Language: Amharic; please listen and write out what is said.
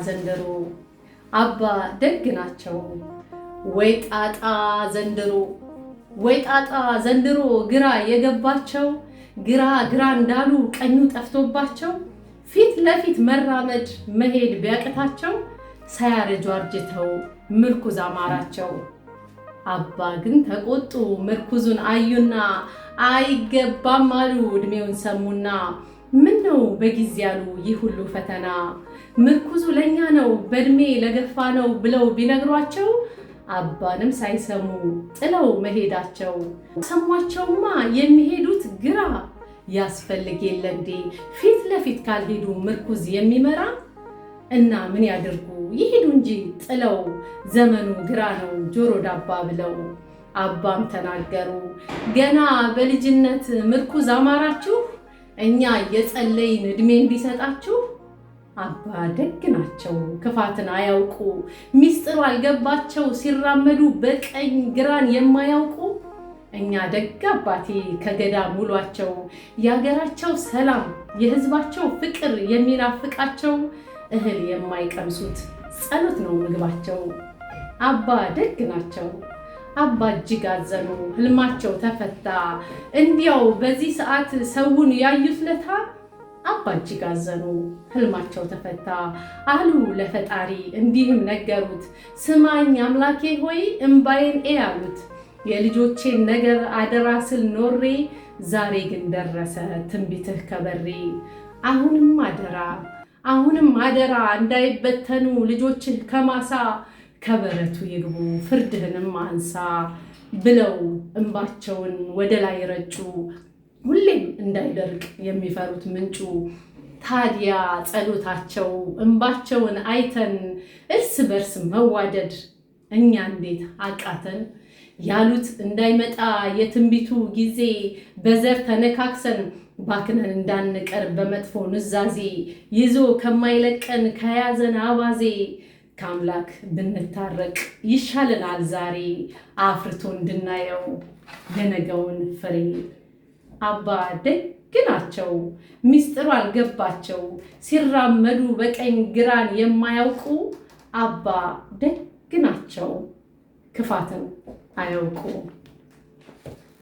ዘንድሮ አባ ደግ ናቸው። ወይ ጣጣ ዘንድሮ ወይ ጣጣ ዘንድሮ ግራ የገባቸው ግራ እንዳሉ ቀኙ ጠፍቶባቸው ፊት ለፊት መራመድ መሄድ ቢያቅታቸው ሳያረጁ አርጅተው ምርኩዝ አማራቸው። አባ ግን ተቆጡ ምርኩዙን አዩና አይገባም አሉ እድሜውን ሰሙና ምን ነው በጊዜ ያሉ ይህ ሁሉ ፈተና ምርኩዙ ለኛ ነው በእድሜ ለገፋ ነው ብለው ቢነግሯቸው አባንም ሳይሰሙ ጥለው መሄዳቸው። ሰሟቸውማ የሚሄዱት ግራ ያስፈልግ የለ እንዴ ፊት ለፊት ካልሄዱ ምርኩዝ የሚመራ እና ምን ያድርጉ ይሄዱ እንጂ ጥለው ዘመኑ ግራ ነው ጆሮ ዳባ ብለው። አባም ተናገሩ ገና በልጅነት ምርኩዝ አማራችሁ እኛ የጸለይን እድሜ እንዲሰጣችሁ። አባ ደግ ናቸው ክፋትን አያውቁ ሚስጥሩ አልገባቸው ሲራመዱ በቀኝ ግራን የማያውቁ። እኛ ደግ አባቴ ከገዳም ውሏቸው የሀገራቸው ሰላም የሕዝባቸው ፍቅር የሚናፍቃቸው እህል የማይቀምሱት ጸሎት ነው ምግባቸው። አባ ደግ ናቸው አባ እጅግ አዘኑ ህልማቸው ተፈታ እንዲያው በዚህ ሰዓት ሰውን ያዩት ለታ። አባ እጅግ አዘኑ ህልማቸው ተፈታ አሉ ለፈጣሪ እንዲህም ነገሩት ስማኝ አምላኬ ሆይ እምባዬን አሉት። የልጆቼን ነገር አደራ ስል ኖሬ ዛሬ ግን ደረሰ ትንቢትህ ከበሬ። አሁንም አደራ እንዳይበተኑ ልጆችህ ከማሳ ከበረቱ ይግቡ ፍርድህንም አንሳ ብለው እንባቸውን ወደ ላይ ረጩ ሁሌም እንዳይደርቅ የሚፈሩት ምንጩ። ታዲያ ጸሎታቸው እንባቸውን አይተን እርስ በርስ መዋደድ እኛ እንዴት አቃተን? ያሉት እንዳይመጣ የትንቢቱ ጊዜ በዘር ተነካክሰን ባክነን እንዳንቀር በመጥፎ ኑዛዜ ይዞ ከማይለቀን ከያዘን አባዜ ከአምላክ ብንታረቅ ይሻለናል ዛሬ አፍርቶ እንድናየው የነገውን ፍሬ። አባ ደግ ናቸው ሚስጥሩ አልገባቸው ሲራመዱ በቀኝ ግራን የማያውቁ። አባ ደግ ናቸው ክፋትን አያውቁ።